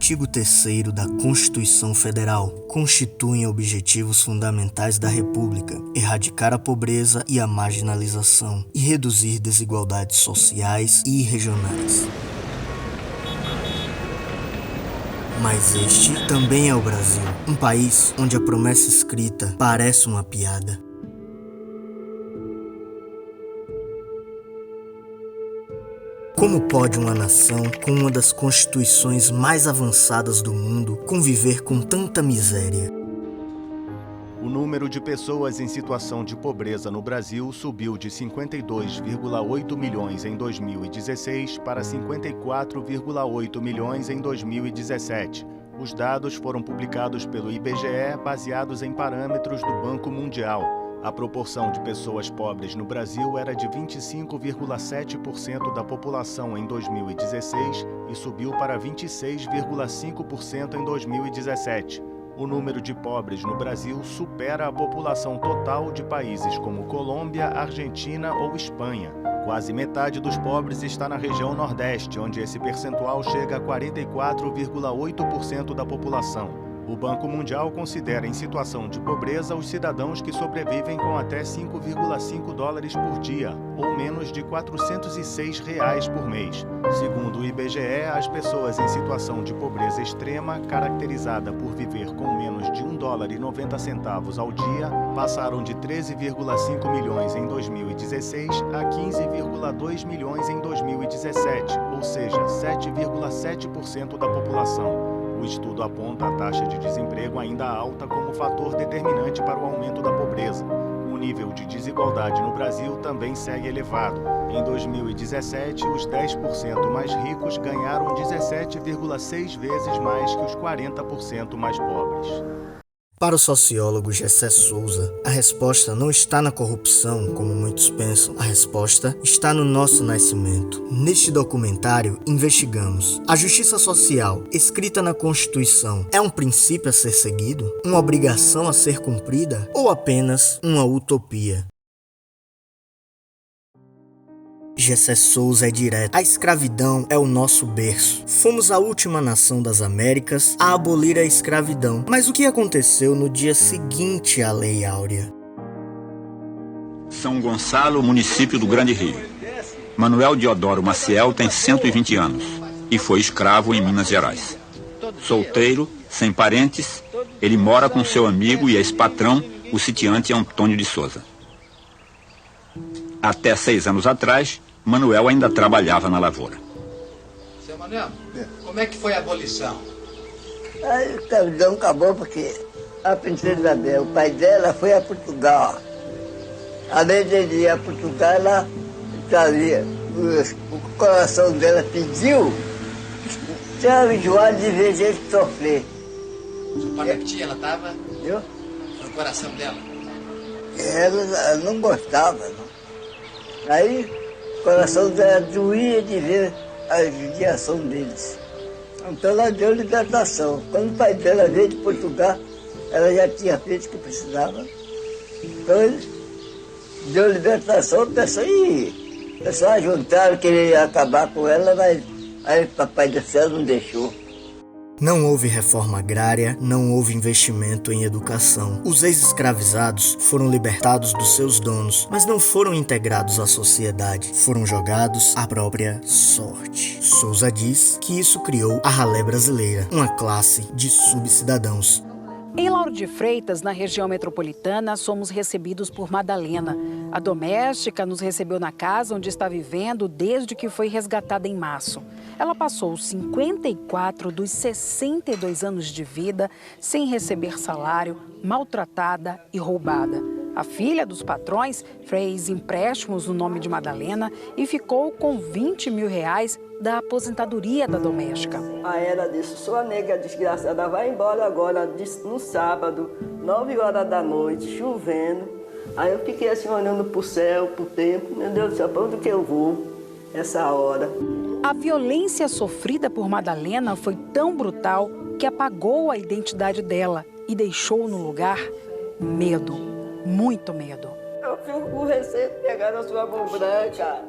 artigo 3º da Constituição Federal constituem objetivos fundamentais da República: erradicar a pobreza e a marginalização e reduzir desigualdades sociais e regionais. Mas este também é o Brasil, um país onde a promessa escrita parece uma piada. Como pode uma nação com uma das constituições mais avançadas do mundo conviver com tanta miséria? O número de pessoas em situação de pobreza no Brasil subiu de 52,8 milhões em 2016 para 54,8 milhões em 2017. Os dados foram publicados pelo IBGE baseados em parâmetros do Banco Mundial. A proporção de pessoas pobres no Brasil era de 25,7% da população em 2016 e subiu para 26,5% em 2017. O número de pobres no Brasil supera a população total de países como Colômbia, Argentina ou Espanha. Quase metade dos pobres está na região Nordeste, onde esse percentual chega a 44,8% da população. O Banco Mundial considera em situação de pobreza os cidadãos que sobrevivem com até 5,5 dólares por dia, ou menos de R$ 406 por mês. Segundo o IBGE, as pessoas em situação de pobreza extrema, caracterizada por viver com menos de $1,90 ao dia, passaram de 13,5 milhões em 2016 a 15,2 milhões em 2017, ou seja, 7,7% da população. O estudo aponta a taxa de desemprego ainda alta como fator determinante para o aumento da pobreza. O nível de desigualdade no Brasil também segue elevado. Em 2017, os 10% mais ricos ganharam 17,6 vezes mais que os 40% mais pobres. Para o sociólogo Gessé Souza, a resposta não está na corrupção, como muitos pensam. A resposta está no nosso nascimento. Neste documentário, investigamos: a justiça social, escrita na Constituição, é um princípio a ser seguido? Uma obrigação a ser cumprida? Ou apenas uma utopia? Gessé Souza é direto. A escravidão é o nosso berço. Fomos a última nação das Américas a abolir a escravidão. Mas o que aconteceu no dia seguinte à Lei Áurea? São Gonçalo, município do Grande Rio. Manuel Diodoro Maciel tem 120 anos e foi escravo em Minas Gerais. Solteiro, sem parentes, ele mora com seu amigo e ex-patrão, o sitiante Antônio de Souza. Até 6 anos atrás, Manuel ainda trabalhava na lavoura. Seu Manuel, como é que foi a abolição? A escravidão acabou porque a princesa Isabel, o pai dela, foi a Portugal. Além de ele ir a Portugal, ela trazia, o coração dela pediu, tinha enjoado de ver gente sofrer. Sua panatia, ela estava no coração dela? Ela não gostava, não. Aí o coração dela doía de ver a judiação deles. Então ela deu libertação. Quando o pai dela veio de Portugal, ela já tinha feito o que precisava. Então ele deu libertação, o pessoal juntaram, queria acabar com ela, mas aí o papai do céu não deixou. Não houve reforma agrária, não houve investimento em educação. Os ex-escravizados foram libertados dos seus donos, mas não foram integrados à sociedade. Foram jogados à própria sorte. Souza diz que isso criou a ralé brasileira, uma classe de subcidadãos. Em Lauro de Freitas, na região metropolitana, somos recebidos por Madalena. A doméstica nos recebeu na casa onde está vivendo desde que foi resgatada em março. Ela passou 54 dos 62 anos de vida sem receber salário, maltratada e roubada. A filha dos patrões fez empréstimos no nome de Madalena e ficou com R$20 mil da aposentadoria da doméstica. Aí ela disse: sua nega desgraçada vai embora agora, no sábado, 9 horas da noite, chovendo. Aí eu fiquei assim olhando para o céu, para o tempo. Meu Deus do céu, para onde que eu vou essa hora? A violência sofrida por Madalena foi tão brutal que apagou a identidade dela e deixou no lugar medo, muito medo. Eu fico com receio de pegar na sua mão branca.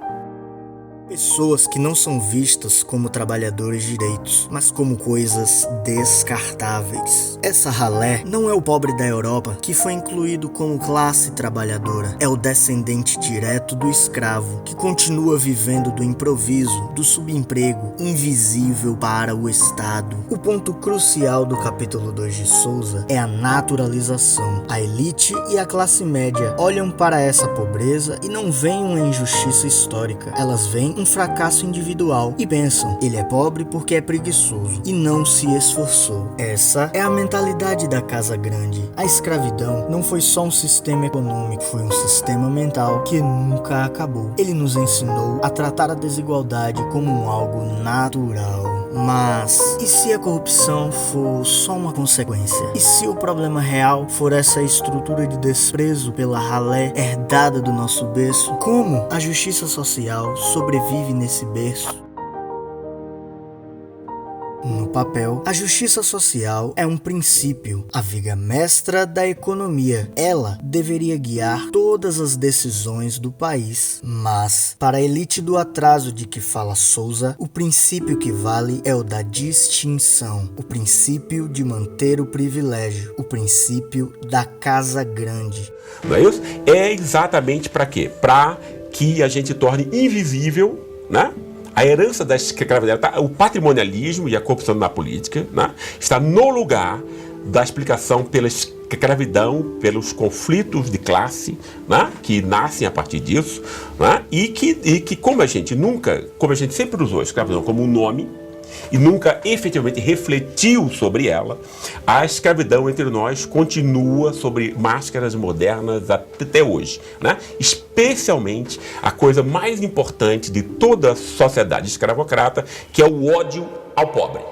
Pessoas que não são vistas como trabalhadores direitos, mas como coisas descartáveis. Essa ralé não é o pobre da Europa que foi incluído como classe trabalhadora. É o descendente direto do escravo, que continua vivendo do improviso, do subemprego, invisível para o Estado. O ponto crucial do capítulo 2 de Souza é a naturalização. A elite e a classe média olham para essa pobreza e não veem uma injustiça histórica. Elas veem um fracasso individual e pensam, ele é pobre porque é preguiçoso e não se esforçou. Essa é a mentalidade da casa grande. A escravidão não foi só um sistema econômico, foi um sistema mental que nunca acabou. Ele nos ensinou a tratar a desigualdade como um algo natural. Mas, e se a corrupção for só uma consequência? E se o problema real for essa estrutura de desprezo pela ralé herdada do nosso berço? Como a justiça social sobrevive nesse berço? No papel, a justiça social é um princípio, a viga mestra da economia. Ela deveria guiar todas as decisões do país. Mas, para a elite do atraso de que fala Souza, o princípio que vale é o da distinção, o princípio de manter o privilégio, o princípio da casa grande. Não é isso? É exatamente para quê? Para que a gente torne invisível, né? A herança da escravidão, o patrimonialismo e a corrupção na política, né, está no lugar da explicação pela escravidão, pelos conflitos de classe, né, que nascem a partir disso, né, e que como a gente sempre usou a escravidão como um nome e nunca efetivamente refletiu sobre ela, a escravidão entre nós continua sobre máscaras modernas até hoje, né? Especialmente a coisa mais importante de toda a sociedade escravocrata, que é o ódio ao pobre.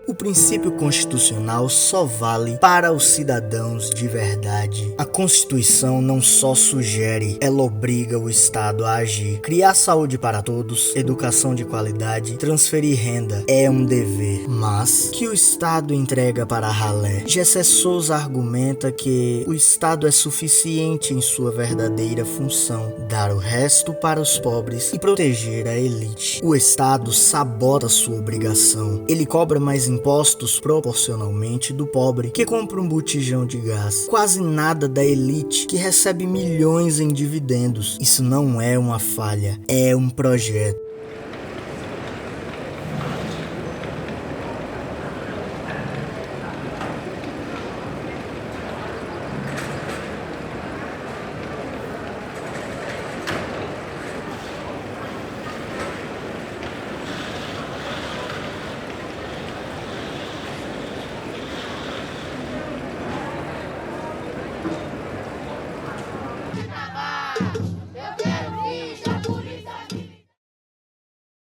O princípio constitucional só vale para os cidadãos de verdade. A Constituição não só sugere, ela obriga o Estado a agir. Criar saúde para todos, educação de qualidade, transferir renda é um dever. Mas que o Estado entrega para a ralé? Gessé Souza argumenta que o Estado é suficiente em sua verdadeira função, dar o resto para os pobres e proteger a elite. O Estado sabota sua obrigação. Ele cobra mais impostos proporcionalmente do pobre que compra um botijão de gás. Quase nada da elite que recebe milhões em dividendos. Isso não é uma falha, é um projeto.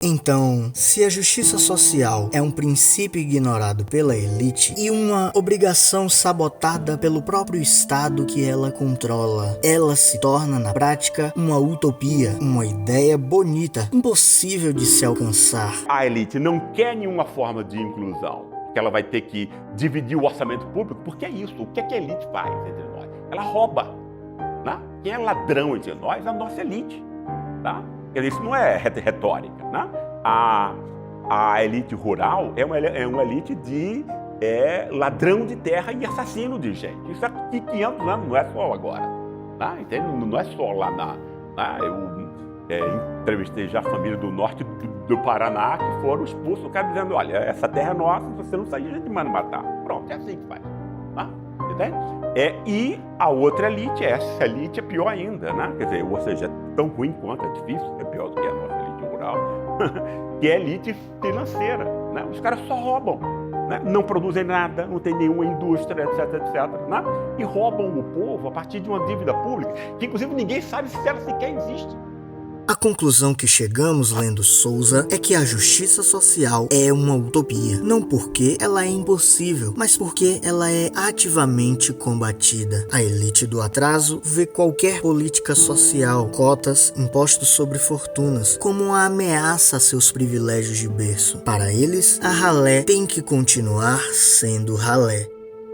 Então, se a justiça social é um princípio ignorado pela elite e uma obrigação sabotada pelo próprio Estado que ela controla, ela se torna na prática uma utopia, uma ideia bonita, impossível de se alcançar. A elite não quer nenhuma forma de inclusão, que ela vai ter que dividir o orçamento público, porque é isso. O que é que a elite faz entre nós? Ela rouba, né? Quem é ladrão entre nós é a nossa elite, tá? Isso não é retórica, né? A elite rural é uma elite de ladrão de terra e assassino de gente. Isso é de 500 anos, não é só agora, tá? Entende? Não é só lá eu entrevistei já a família do norte do Paraná que foram expulsos, o cara dizendo, olha, essa terra é nossa, se você não sair, a gente manda matar. Pronto, é assim que faz, tá? Entende? E a outra elite, essa elite é pior ainda, né? Quer dizer, ou seja, é tão ruim quanto, é difícil, é pior do que a nossa elite rural, que é a elite financeira, né? Os caras só roubam, né? Não produzem nada, não tem nenhuma indústria, etc, né? E roubam o povo a partir de uma dívida pública, que inclusive ninguém sabe se ela sequer existe. A conclusão que chegamos lendo Souza é que a justiça social é uma utopia, não porque ela é impossível, mas porque ela é ativamente combatida. A elite do atraso vê qualquer política social, cotas, impostos sobre fortunas, como uma ameaça a seus privilégios de berço. Para eles, a ralé tem que continuar sendo ralé.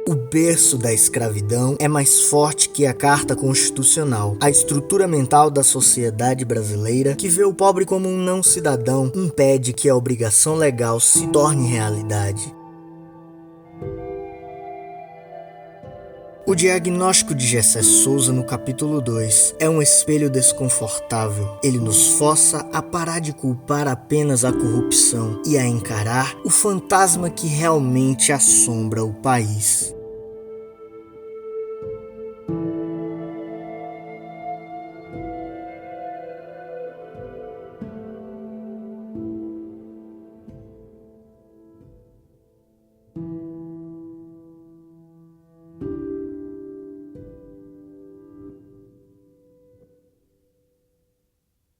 O berço da escravidão é mais forte que a Carta Constitucional. A estrutura mental da sociedade brasileira, que vê o pobre como um não cidadão, impede que a obrigação legal se torne realidade. O diagnóstico de Gessé Souza no capítulo 2 é um espelho desconfortável. Ele nos força a parar de culpar apenas a corrupção e a encarar o fantasma que realmente assombra o país.